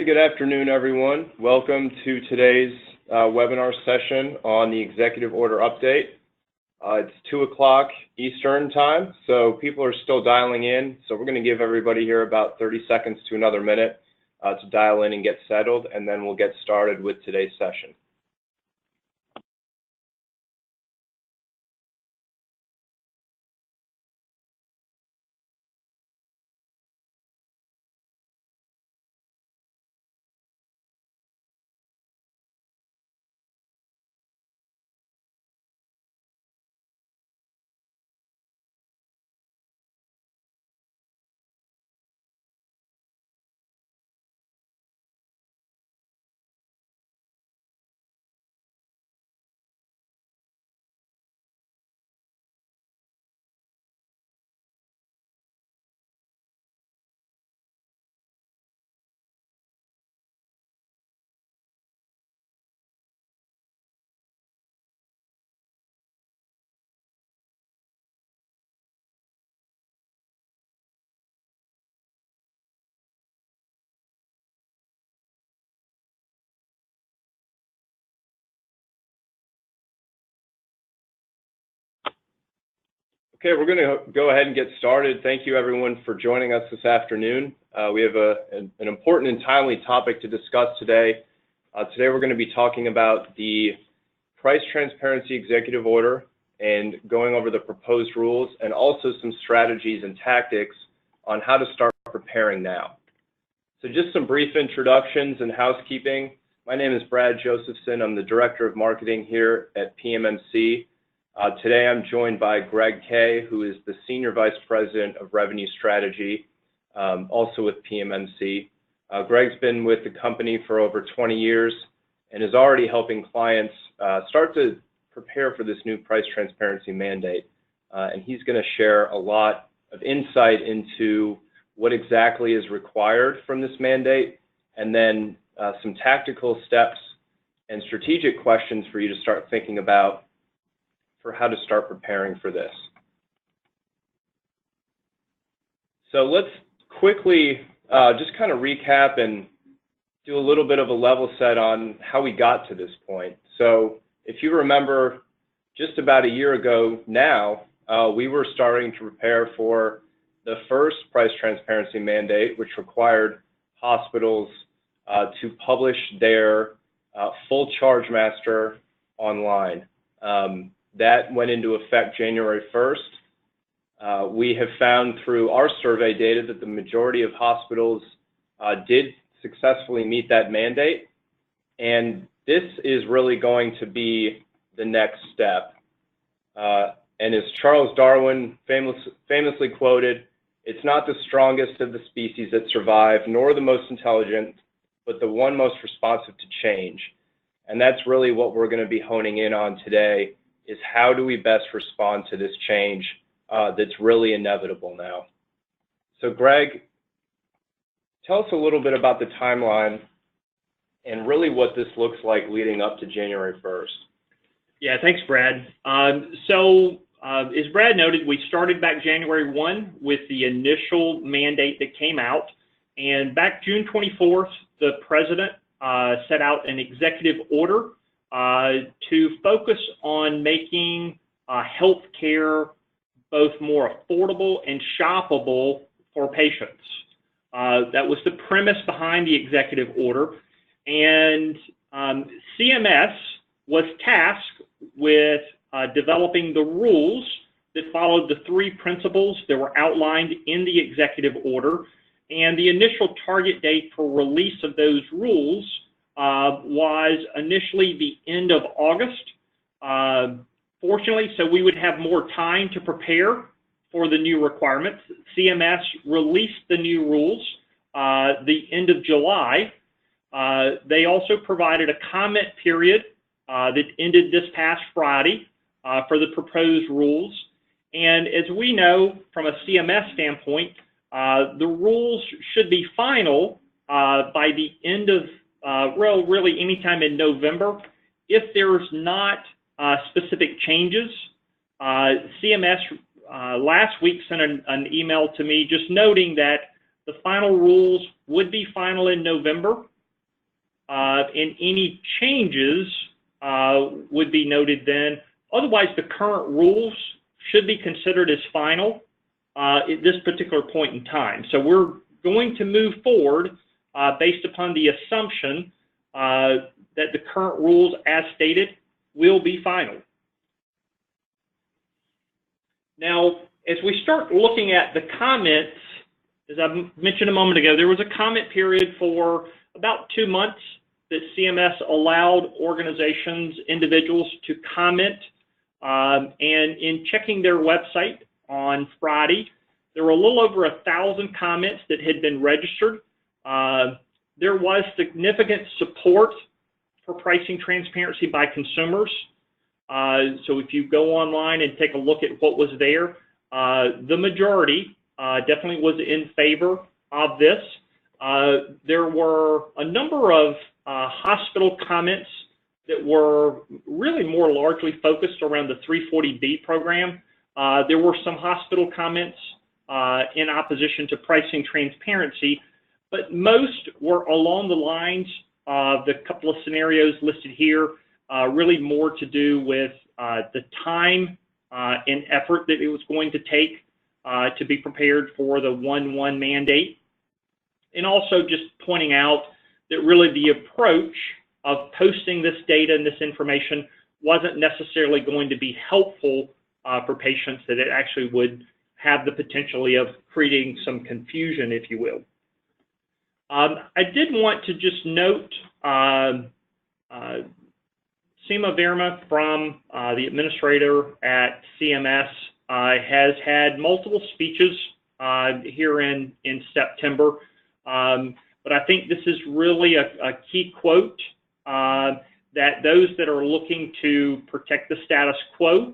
Good afternoon, everyone. Welcome to today's webinar session on the executive order update. It's 2 o'clock Eastern time, so people are still dialing in. So we're going to give everybody here about 30 seconds to another minute to dial in and get settled, and then we'll get started with today's session. Okay, we're going to go ahead and get started. Thank you, everyone, for joining us this afternoon. We have an important and timely topic to discuss today. Today, we're going to be talking about the price transparency executive order and going over the proposed rules, and also some strategies and tactics on how to start preparing now. So just some brief introductions and housekeeping. My name is Brad Josephson. I'm the Director of Marketing here at PMMC. Today I'm joined by Greg Kay, who is the Senior Vice President of Revenue Strategy, also with PMMC. Greg's been with the company for over 20 years and is already helping clients start to prepare for this new price transparency mandate. And he's going to share a lot of insight into what exactly is required from this mandate, and then some tactical steps and strategic questions for you to start thinking about for how to start preparing for this. So let's quickly just kind of recap and do a little bit of a level set on how we got to this point. So if you remember, just about a year ago now, we were starting to prepare for the first price transparency mandate, which required hospitals to publish their full charge master online. That went into effect January 1st. We have found through our survey data that the majority of hospitals did successfully meet that mandate, and this is really going to be the next step. And as Charles Darwin famously quoted, "It's not the strongest of the species that survive, nor the most intelligent, but the one most responsive to change." And that's really what we're going to be honing in on today, is how do we best respond to this change that's really inevitable now. So Greg, tell us a little bit about the timeline and really what this looks like leading up to January 1st. Yeah, thanks, Brad. As Brad noted, we started back January 1 with the initial mandate that came out, and back June 24th, the President set out an executive order to focus on making health care both more affordable and shoppable for patients. That was the premise behind the executive order, and CMS was tasked with developing the rules that followed the 3 principles that were outlined in the executive order, and the initial target date for release of those rules was initially the end of August. Fortunately, so we would have more time to prepare for the new requirements, CMS released the new rules the end of July. They also provided a comment period that ended this past Friday for the proposed rules. And as we know from a CMS standpoint, the rules should be final by the end of really anytime in November. If there's not specific changes, CMS last week sent an email to me just noting that the final rules would be final in November, and any changes would be noted then. Otherwise, the current rules should be considered as final at this particular point in time. So we're going to move forward based upon the assumption that the current rules, as stated, will be final. Now, as we start looking at the comments, as I mentioned a moment ago, there was a comment period for about 2 months that CMS allowed organizations, individuals to comment. And in checking their website on Friday, there were a little over 1,000 comments that had been registered. There was significant support for pricing transparency by consumers. So if you go online and take a look at what was there, the majority definitely was in favor of this. There were a number of hospital comments that were really more largely focused around the 340B program. There were some hospital comments in opposition to pricing transparency, but most were along the lines of the couple of scenarios listed here, really more to do with the time and effort that it was going to take to be prepared for the 1/1 mandate. And also just pointing out that really the approach of posting this data and this information wasn't necessarily going to be helpful for patients, that it actually would have the potential of creating some confusion, if you will. I did want to just note Seema Verma from the administrator at CMS has had multiple speeches here in September, but I think this is really a key quote that those that are looking to protect the status quo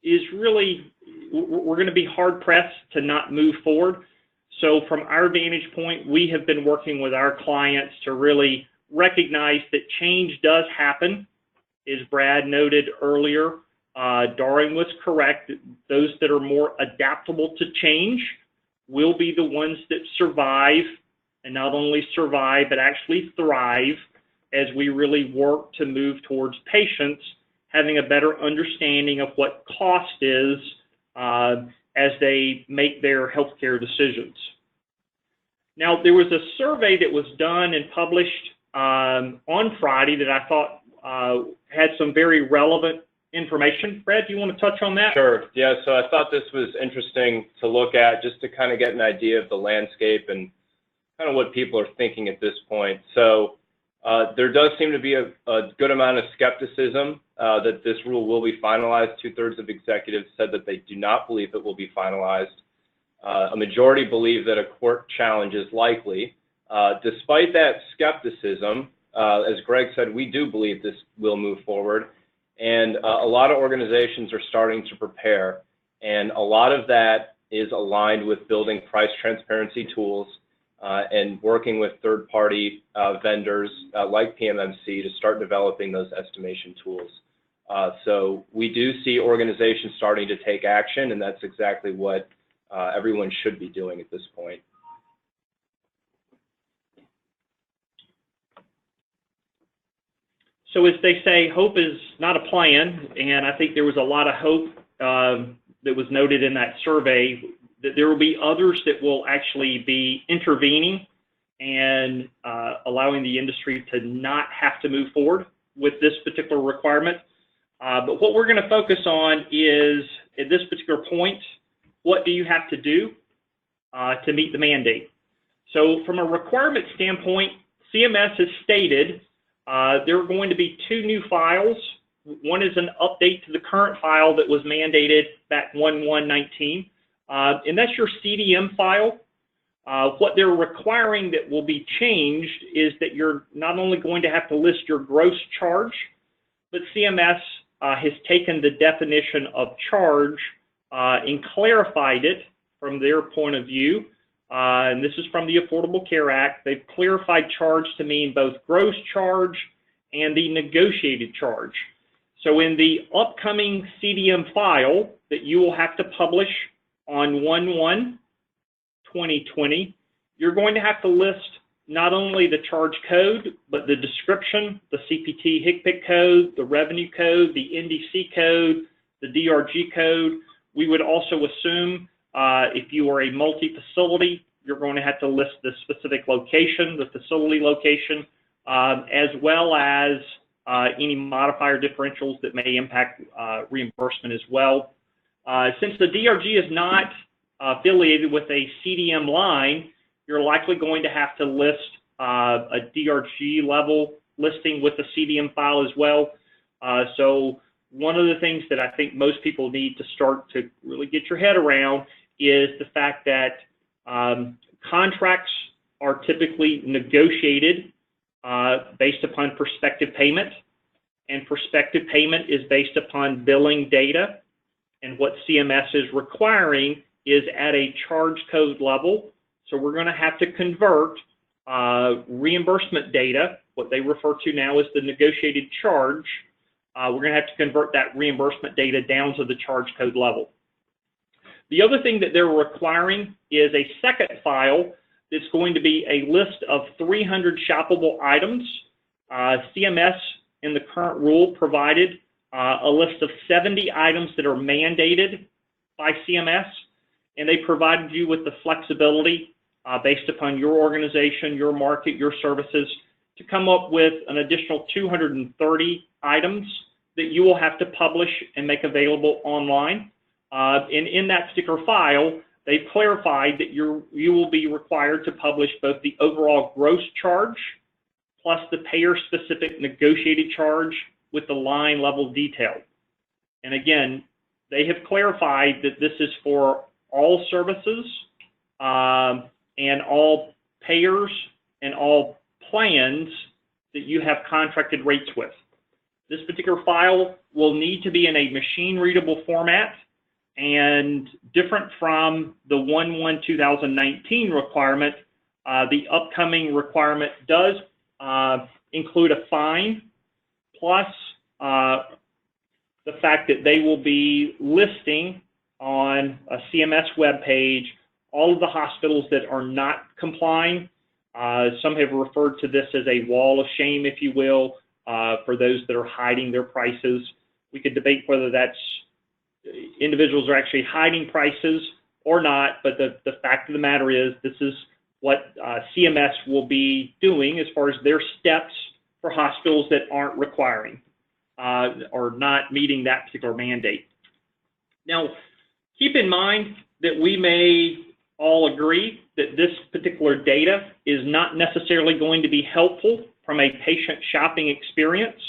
is really, we're going to be hard pressed to not move forward. So from our vantage point, we have been working with our clients to really recognize that change does happen. As Brad noted earlier, Darwin was correct. Those that are more adaptable to change will be the ones that survive, and not only survive, but actually thrive as we really work to move towards patients having a better understanding of what cost is as they make their healthcare decisions. Now, there was a survey that was done and published on Friday that I thought had some very relevant information. Brad, do you want to touch on that? Sure. Yeah, so I thought this was interesting to look at just to kind of get an idea of the landscape and kind of what people are thinking at this point. So there does seem to be a good amount of skepticism that this rule will be finalized. 2/3 of executives said that they do not believe it will be finalized. A majority believe that a court challenge is likely. Despite that skepticism, as Greg said, we do believe this will move forward. And a lot of organizations are starting to prepare. And a lot of that is aligned with building price transparency tools and working with third-party vendors like PMMC to start developing those estimation tools. So we do see organizations starting to take action, and that's exactly what everyone should be doing at this point. So as they say, hope is not a plan, and I think there was a lot of hope that was noted in that survey that there will be others that will actually be intervening and allowing the industry to not have to move forward with this particular requirement. But what we're going to focus on is, at this particular point, what do you have to do to meet the mandate? So from a requirement standpoint, CMS has stated there are going to be 2 new files. One is an update to the current file that was mandated back 1/1/19, and that's your CDM file. What they're requiring that will be changed is that you're not only going to have to list your gross charge, but CMS has taken the definition of charge and clarified it from their point of view. And this is from the Affordable Care Act. They've clarified charge to mean both gross charge and the negotiated charge. So in the upcoming CDM file that you will have to publish on 1/1/2020, you're going to have to list not only the charge code, but the description, the CPT HCPCS code, the revenue code, the NDC code, the DRG code. We would also assume if you are a multi-facility, you're going to have to list the specific location, the facility location, as well as any modifier differentials that may impact reimbursement as well. Since the DRG is not affiliated with a CDM line, you're likely going to have to list a DRG level listing with the CDM file as well. So one of the things that I think most people need to start to really get your head around is the fact that contracts are typically negotiated based upon prospective payment, and prospective payment is based upon billing data, and what CMS is requiring is at a charge code level. So we're going to have to convert reimbursement data, what they refer to now as the negotiated charge. We're going to have to convert that reimbursement data down to the charge code level. The other thing that they're requiring is a second file that's going to be a list of 300 shoppable items. CMS in the current rule provided a list of 70 items that are mandated by CMS, and they provided you with the flexibility based upon your organization, your market, your services, to come up with an additional 230 items that you will have to publish and make available online. And in that particular file, they've clarified that you will be required to publish both the overall gross charge plus the payer-specific negotiated charge with the line level detail. And again, they have clarified that this is for all services and all payers and all plans that you have contracted rates with. This particular file will need to be in a machine-readable format, and different from the 1/1/2019 requirement, the upcoming requirement does include a fine, plus the fact that they will be listing on a CMS webpage all of the hospitals that are not complying. Some have referred to this as a wall of shame, if you will, for those that are hiding their prices. We could debate whether that's individuals are actually hiding prices or not, but the fact of the matter is this is what CMS will be doing as far as their steps for hospitals that aren't requiring or not meeting that particular mandate. Now, keep in mind that we may all agree that this particular data is not necessarily going to be helpful from a patient shopping experience,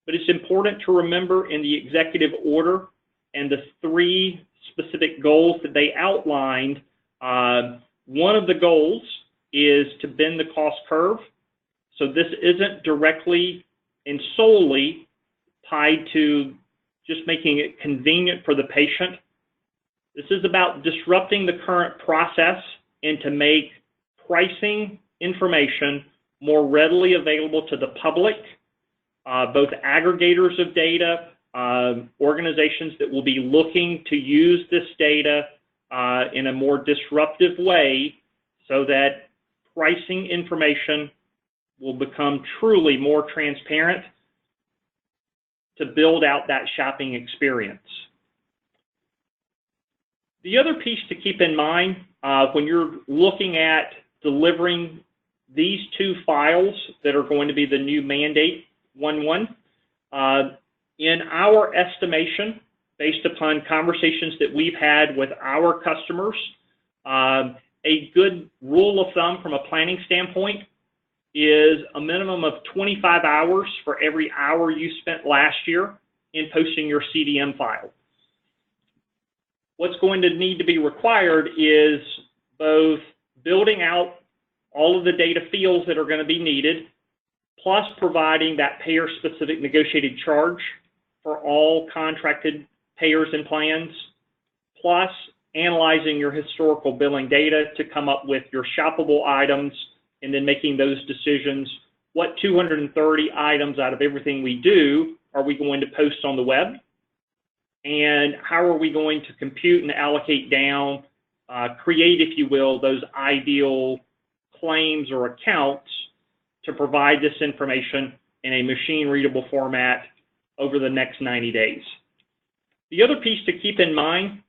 but it's important to remember in the executive order and the 3 specific goals that they outlined, one of the goals is to bend the cost curve. So this isn't directly and solely tied to just making it convenient for the patient. This is about disrupting the current process and to make pricing information more readily available to the public, both aggregators of data, organizations that will be looking to use this data in a more disruptive way so that pricing information will become truly more transparent to build out that shopping experience. The other piece to keep in mind when you're looking at delivering these 2 files that are going to be the new mandate 1/1, in our estimation, based upon conversations that we've had with our customers, a good rule of thumb from a planning standpoint is a minimum of 25 hours for every hour you spent last year in posting your CDM file. What's going to need to be required is both building out all of the data fields that are going to be needed, plus providing that payer-specific negotiated charge for all contracted payers and plans, plus analyzing your historical billing data to come up with your shoppable items, and then making those decisions. What 230 items out of everything we do are we going to post on the web? And how are we going to compute and allocate down, create, if you will, those ideal claims or accounts to provide this information in a machine-readable format over the next 90 days. The other piece to keep in mind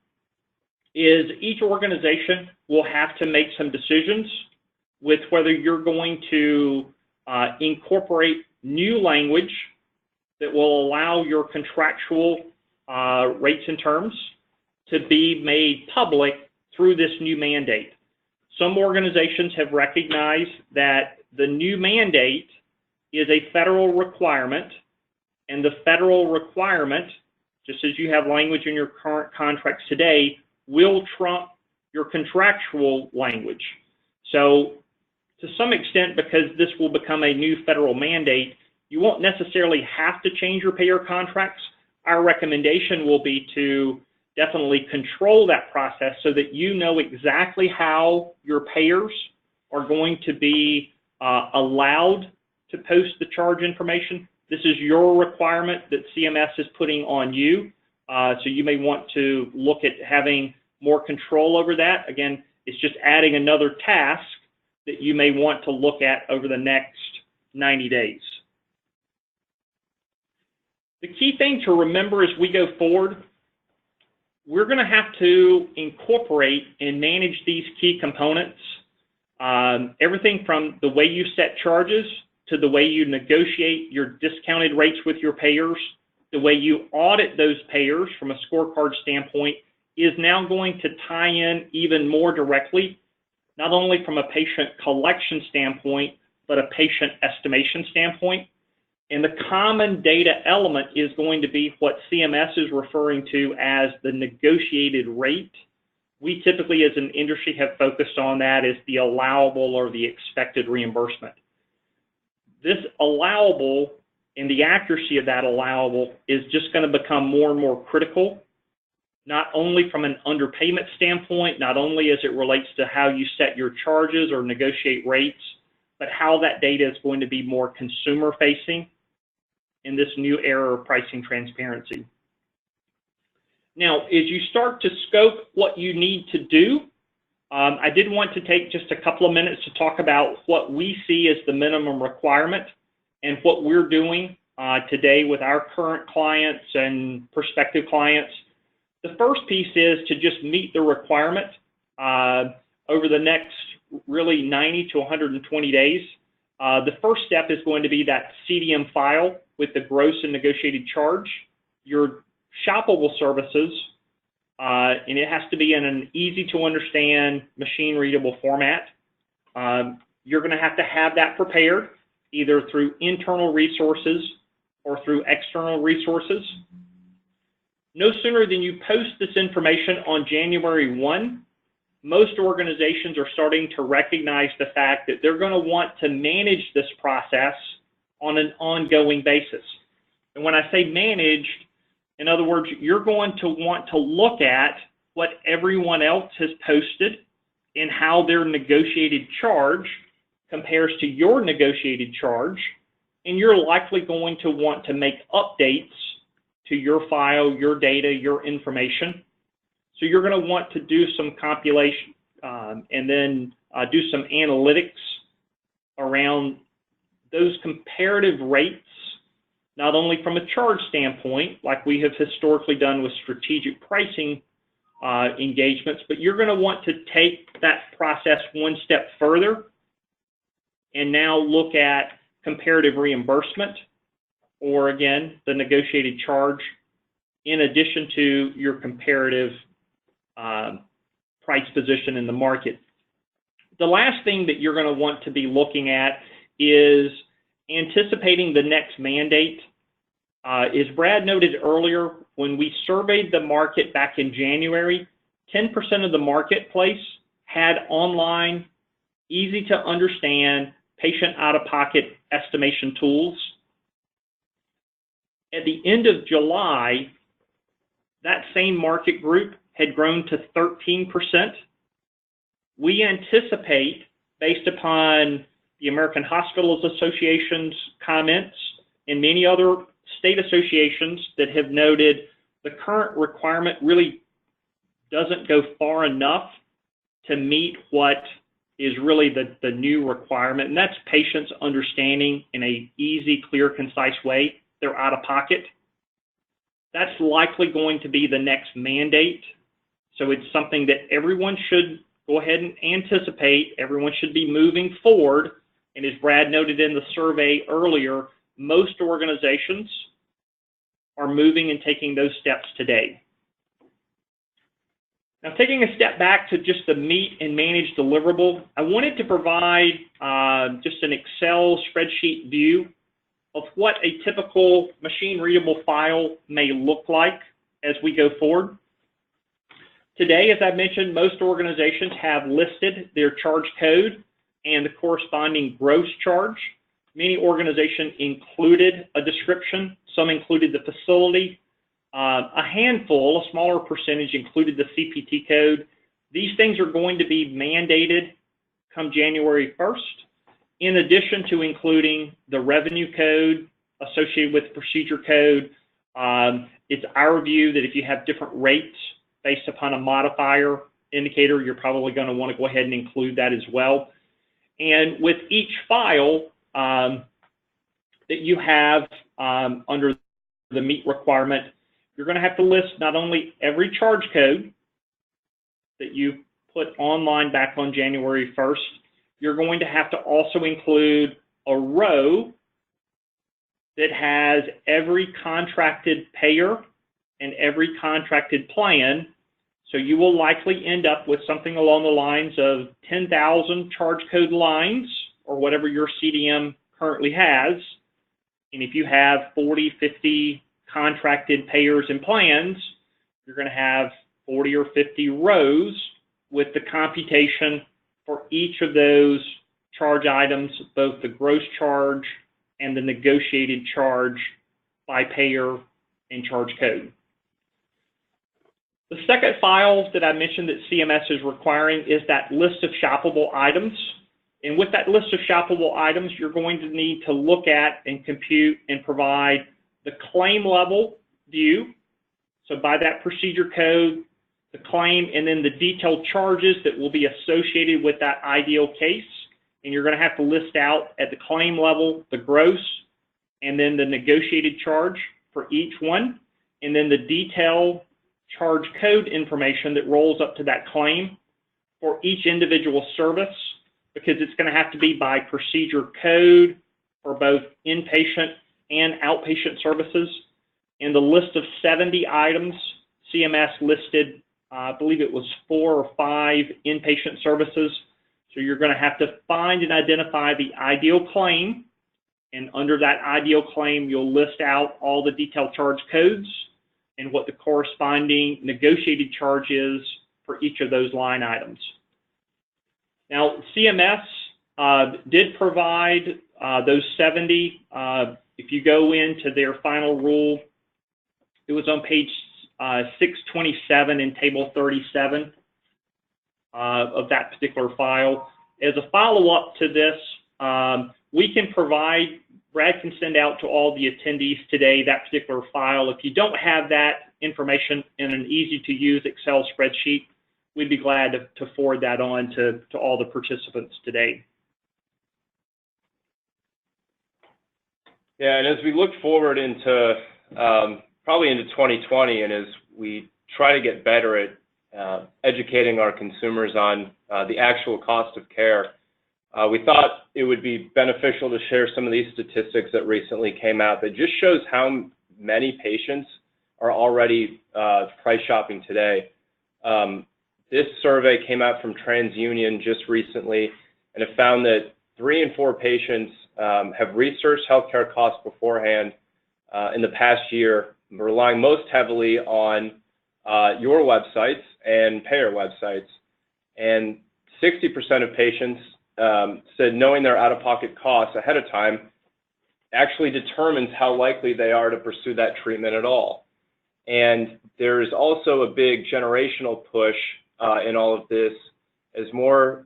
is each organization will have to make some decisions with whether you're going to incorporate new language that will allow your contractual rates and terms to be made public through this new mandate. Some organizations have recognized that the new mandate is a federal requirement, and the federal requirement, just as you have language in your current contracts today, will trump your contractual language. So to some extent, because this will become a new federal mandate, you won't necessarily have to change your payer contracts. Our recommendation will be to definitely control that process so that you know exactly how your payers are going to be allowed to post the charge information. This is your requirement that CMS is putting on you. So you may want to look at having more control over that. Again, it's just adding another task that you may want to look at over the next 90 days. The key thing to remember as we go forward, we're going to have to incorporate and manage these key components. Everything from the way you set charges to the way you negotiate your discounted rates with your payers, the way you audit those payers from a scorecard standpoint is now going to tie in even more directly, not only from a patient collection standpoint, but a patient estimation standpoint. And the common data element is going to be what CMS is referring to as the negotiated rate. We typically, as an industry, have focused on that as the allowable or the expected reimbursement. This allowable and the accuracy of that allowable is just going to become more and more critical, not only from an underpayment standpoint, not only as it relates to how you set your charges or negotiate rates, but how that data is going to be more consumer-facing in this new era of pricing transparency. Now, as you start to scope what you need to do, I did want to take just a couple of minutes to talk about what we see as the minimum requirement and what we're doing today with our current clients and prospective clients. The first piece is to just meet the requirement over the next really 90 to 120 days. The first step is going to be that CDM file with the gross and negotiated charge, your shoppable services, and it has to be in an easy to understand machine readable format. You're going to have that prepared either through internal resources or through external resources. No sooner than you post this information on January 1, most organizations are starting to recognize the fact that they're going to want to manage this process on an ongoing basis. And when I say managed, in other words, you're going to want to look at what everyone else has posted and how their negotiated charge compares to your negotiated charge, and you're likely going to want to make updates to your file, your data, your information. So you're going to want to do some compilation and then do some analytics around those comparative rates, not only from a charge standpoint, like we have historically done with strategic pricing engagements, but you're going to want to take that process one step further and now look at comparative reimbursement, or again, the negotiated charge, in addition to your comparative price position in the market. The last thing that you're going to want to be looking at is anticipating the next mandate. As Brad noted earlier, when we surveyed the market back in January, 10% of the marketplace had online, easy to understand patient out-of-pocket estimation tools. At the end of July, that same market group had grown to 13%. We anticipate, based upon the American Hospitals Association's comments and many other state associations that have noted the current requirement really doesn't go far enough to meet what is really the new requirement, and that's patients understanding in a easy, clear, concise way they're out of pocket. That's likely going to be the next mandate. So it's something that everyone should go ahead and anticipate. Everyone should be moving forward. And as Brad noted in the survey earlier, most organizations are moving and taking those steps today. Now, taking a step back to just the meet and manage deliverable, I wanted to provide just an Excel spreadsheet view of what a typical machine-readable file may look like as we go forward. Today, as I mentioned, most organizations have listed their charge code and the corresponding gross charge. Many organizations included a description. Some included the facility. A handful, a smaller percentage, included the CPT code. These things are going to be mandated come January 1st, in addition to including the revenue code associated with the procedure code. It's our view that if you have different rates based upon a modifier indicator, you're probably going to want to go ahead and include that as well. And with each file that you have under the meet requirement, you're going to have to list not only every charge code that you put online back on January 1st, you're going to have to also include a row that has every contracted payer and every contracted plan. So you will likely end up with something along the lines of 10,000 charge code lines or whatever your CDM currently has. And if you have 40, 50 contracted payers and plans, you're going to have 40 or 50 rows with the computation for each of those charge items, both the gross charge and the negotiated charge by payer and charge code. The second file that I mentioned that CMS is requiring is that list of shoppable items. And with that list of shoppable items, you're going to need to look at and compute and provide the claim level view. So by that procedure code, the claim, and then the detailed charges that will be associated with that ideal case. And you're going to have to list out at the claim level, the gross, and then the negotiated charge for each one, and then the detailed charge code information that rolls up to that claim for each individual service, because it's going to have to be by procedure code for both inpatient and outpatient services. In the list of 70 items, CMS listed, I believe it was 4 or 5 inpatient services. So you're going to have to find and identify the ideal claim. And under that ideal claim, you'll list out all the detailed charge codes and what the corresponding negotiated charge is for each of those line items. Now, CMS did provide those 70. If you go into their final rule, it was on page 627 in table 37 of that particular file. As a follow-up to this, we can provide, Brad can send out to all the attendees today that particular file. If you don't have that information in an easy-to-use Excel spreadsheet, we'd be glad to forward that on to all the participants today. Yeah, and as we look forward into probably into 2020, and as we try to get better at educating our consumers on the actual cost of care, we thought it would be beneficial to share some of these statistics that recently came out that just shows how many patients are already price shopping today. This survey came out from TransUnion just recently, and it found that 3 in 4 patients have researched healthcare costs beforehand in the past year, relying most heavily on your websites and payer websites. And 60% of patients said knowing their out-of-pocket costs ahead of time actually determines how likely they are to pursue that treatment at all. And there's also a big generational push in all of this as more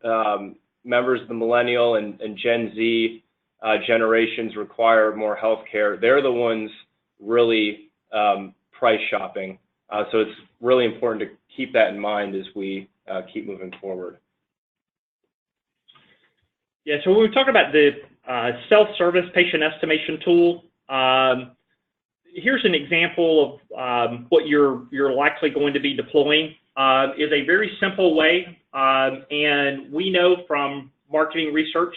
members of the millennial and Gen Z generations require more health care. They're the ones really price shopping. So it's really important to keep that in mind as we keep moving forward. Yeah, so when we talk about the self-service patient estimation tool, here's an example of what you're likely going to be deploying. Is a very simple way, and we know from marketing research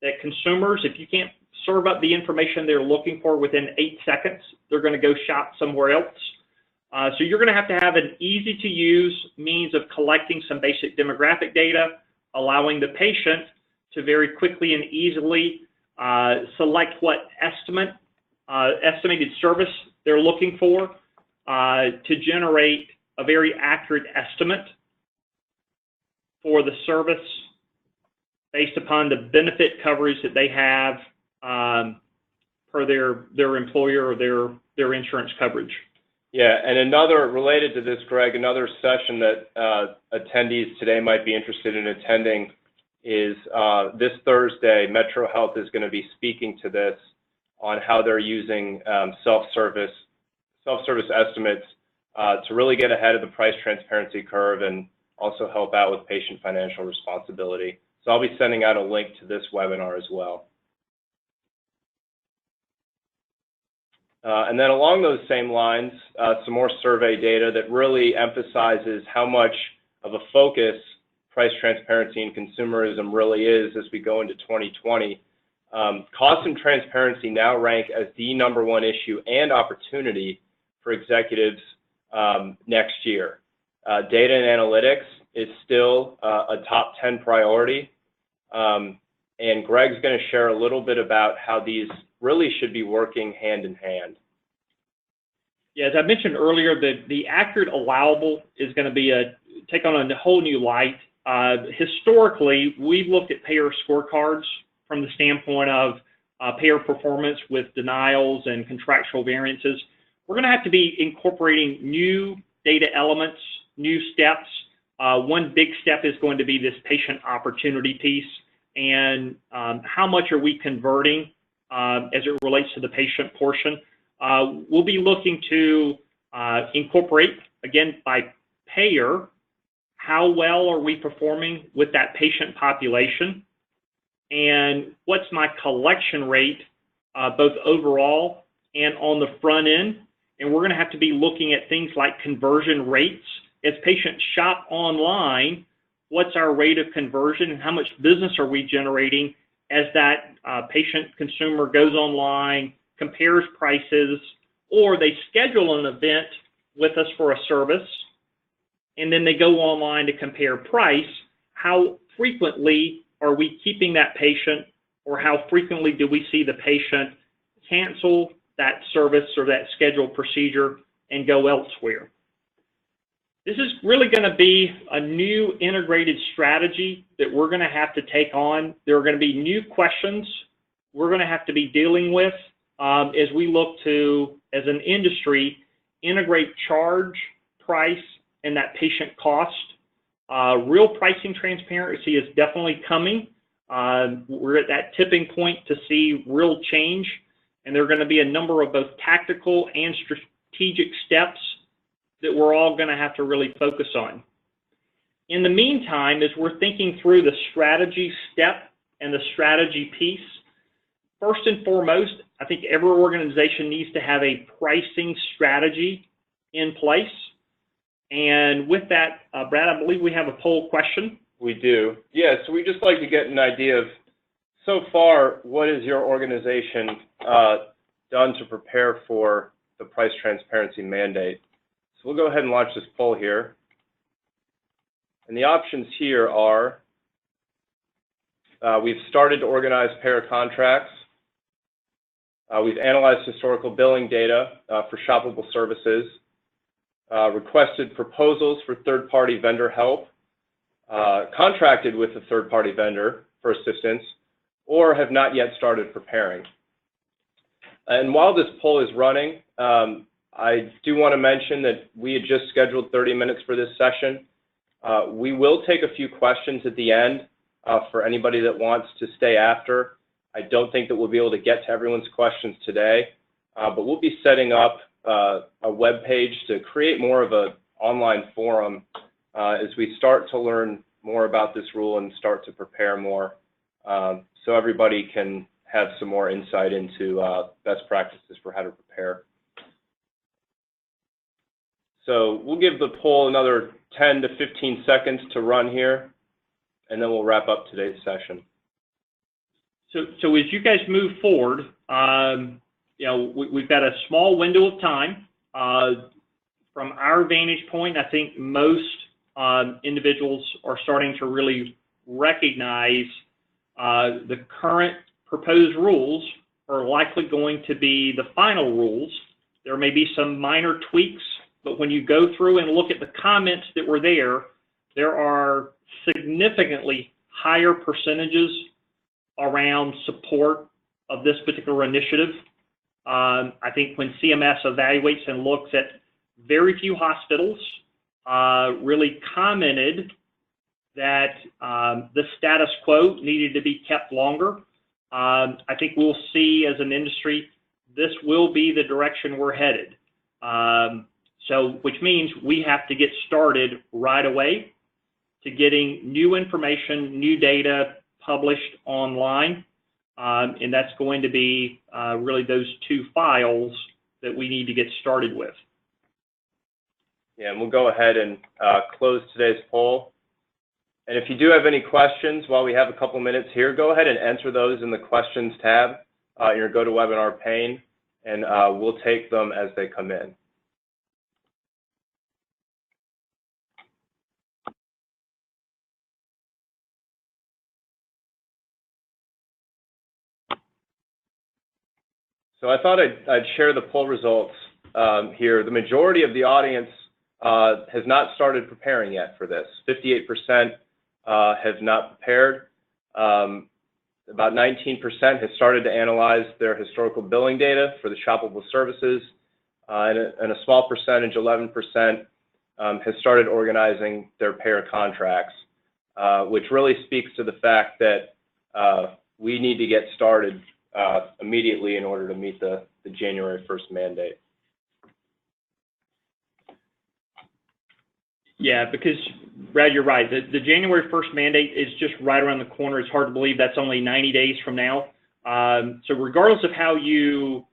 that consumers, if you can't serve up the information they're looking for within 8 seconds, they're going to go shop somewhere else. So you're going to have an easy-to-use means of collecting some basic demographic data, allowing the patient to very quickly and easily select what estimated service they're looking for to generate a very accurate estimate for the service based upon the benefit coverage that they have per their employer or their insurance coverage. Yeah, and another, related to this, Greg, another session that attendees today might be interested in attending is this Thursday. Metro Health is going to be speaking to this on how they're using self-service estimates to really get ahead of the price transparency curve and also help out with patient financial responsibility. So I'll be sending out a link to this webinar as well. And then along those same lines, some more survey data that really emphasizes how much of a focus price transparency and consumerism really is as we go into 2020. Cost and transparency now rank as the #1 issue and opportunity for executives next year. Data and analytics is still a top 10 priority. And Greg's going to share a little bit about how these really should be working hand in hand. Yeah, as I mentioned earlier, the accurate allowable is going to take on a whole new light. Historically, we've looked at payer scorecards from the standpoint of payer performance with denials and contractual variances. We're going to have to be incorporating new data elements, new steps. One big step is going to be this patient opportunity piece, and how much are we converting as it relates to the patient portion. We'll be looking to incorporate, again, by payer, how well are we performing with that patient population, and what's my collection rate, both overall and on the front end. And we're going to have to be looking at things like conversion rates. As patients shop online, what's our rate of conversion and how much business are we generating as that patient consumer goes online, compares prices, or they schedule an event with us for a service, and then they go online to compare price. How frequently are we keeping that patient, or how frequently do we see the patient cancel that service or that scheduled procedure and go elsewhere? This is really going to be a new integrated strategy that we're going to have to take on. There are going to be new questions we're going to have to be dealing with as we look to, as an industry, integrate charge, price, and that patient cost. Real pricing transparency is definitely coming. We're at that tipping point to see real change, and there are going to be a number of both tactical and strategic steps that we're all going to have to really focus on. In the meantime, as we're thinking through the strategy step and the strategy piece, first and foremost, I think every organization needs to have a pricing strategy in place. And with that, Brad, I believe we have a poll question. We do. Yeah, so we'd just like to get an idea of, so far, what has your organization done to prepare for the price transparency mandate? So we'll go ahead and launch this poll here. And the options here are, we've started to organize payer contracts. We've analyzed historical billing data for shoppable services, requested proposals for third-party vendor help, contracted with a third-party vendor for assistance, or have not yet started preparing. And while this poll is running, I do want to mention that we had just scheduled 30 minutes for this session. We will take a few questions at the end for anybody that wants to stay after. I don't think that we'll be able to get to everyone's questions today, but we'll be setting up a web page to create more of an online forum as we start to learn more about this rule and start to prepare more. so everybody can have some more insight into best practices for how to prepare. So we'll give the poll another 10 to 15 seconds to run here, and then we'll wrap up today's session. So as you guys move forward, you know, we've got a small window of time. From our vantage point, I think most individuals are starting to really recognize the current proposed rules are likely going to be the final rules. There may be some minor tweaks, but when you go through and look at the comments that were there, there are significantly higher percentages around support of this particular initiative. I think when CMS evaluates and looks at very few hospitals really commented that the status quo needed to be kept longer. I think we'll see as an industry, this will be the direction we're headed. So, which means we have to get started right away to getting new information, new data published online. And that's going to be really those two files that we need to get started with. Yeah, and we'll go ahead and close today's poll. And if you do have any questions while we have a couple minutes here, go ahead and enter those in the questions tab in your GoToWebinar pane, and we'll take them as they come in. So I thought I'd share the poll results here. The majority of the audience has not started preparing yet for this. 58% have not prepared. About 19% has started to analyze their historical billing data for the shoppable services, and a small percentage, 11%, has started organizing their payer contracts, which really speaks to the fact that we need to get started immediately in order to meet the January 1st mandate. Yeah, because, Brad, you're right. The January 1st mandate is just right around the corner. It's hard to believe that's only 90 days from now. So regardless of how you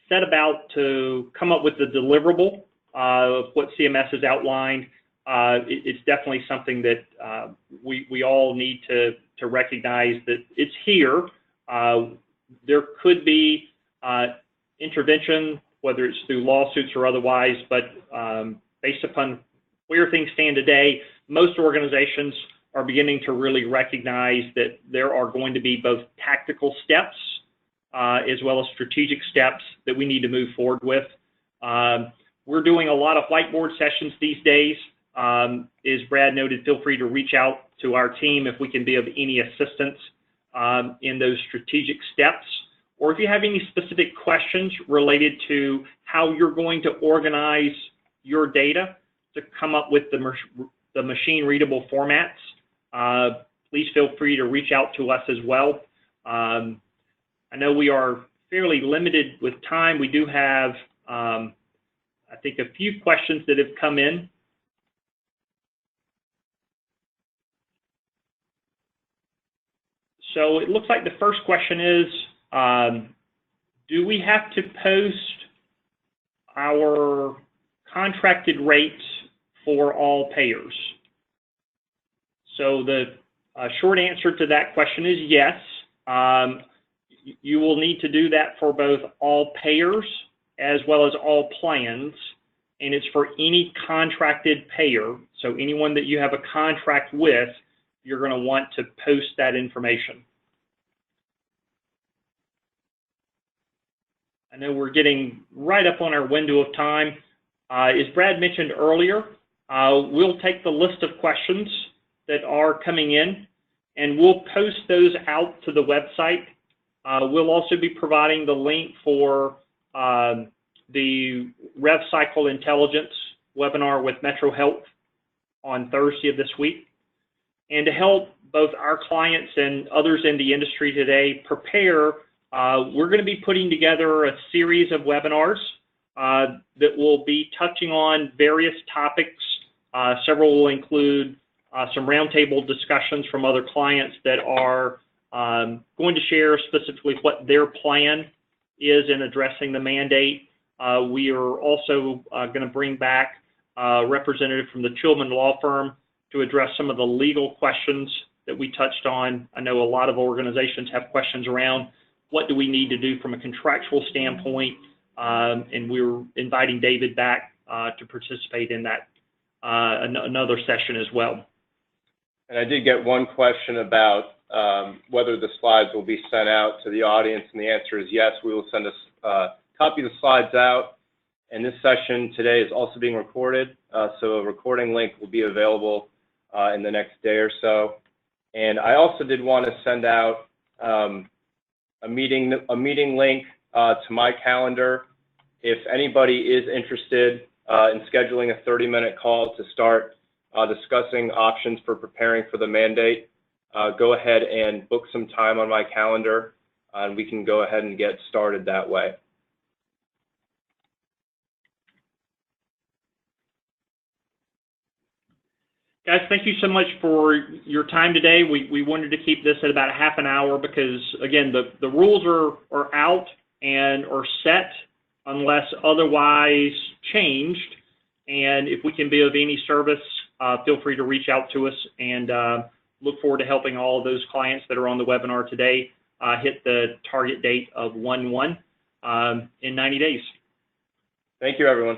set about to come up with the deliverable of what CMS has outlined, it's definitely something that we all need to recognize that it's here. There could be intervention, whether it's through lawsuits or otherwise, but based upon where things stand today, most organizations are beginning to really recognize that there are going to be both tactical steps as well as strategic steps that we need to move forward with. We're doing a lot of whiteboard sessions these days. As Brad noted, feel free to reach out to our team if we can be of any assistance in those strategic steps, or if you have any specific questions related to how you're going to organize your data to come up with the machine readable formats, please feel free to reach out to us as well. I know we are fairly limited with time. We do have, I think, a few questions that have come in. So it looks like the first question is, do we have to post our contracted rates for all payers? So the short answer to that question is yes. You will need to do that for both all payers as well as all plans, and it's for any contracted payer. So anyone that you have a contract with, you're going to want to post that information. I know we're getting right up on our window of time. As Brad mentioned earlier, we'll take the list of questions that are coming in, and we'll post those out to the website. We'll also be providing the link for the RevCycle Intelligence webinar with Metro Health on Thursday of this week. And to help both our clients and others in the industry today prepare, we're going to be putting together a series of webinars that will be touching on various topics. Several will include some roundtable discussions from other clients that are going to share specifically what their plan is in addressing the mandate. We are also going to bring back a representative from the Chilman Law Firm to address some of the legal questions that we touched on. I know a lot of organizations have questions around what do we need to do from a contractual standpoint, and we're inviting David back to participate in that another session as well. And I did get one question about whether the slides will be sent out to the audience, and the answer is yes. We will send a copy of the slides out, and this session today is also being recorded, so a recording link will be available in the next day or so. And I also did want to send out a meeting link to my calendar. If anybody is interested in scheduling a 30-minute call to start discussing options for preparing for the mandate, go ahead and book some time on my calendar, and we can go ahead and get started that way. Guys, thank you so much for your time today. We wanted to keep this at about a half an hour because, again, the rules are out and are set unless otherwise changed. And if we can be of any service, feel free to reach out to us, and look forward to helping all of those clients that are on the webinar today hit the target date of 1/1 in 90 days. Thank you, everyone.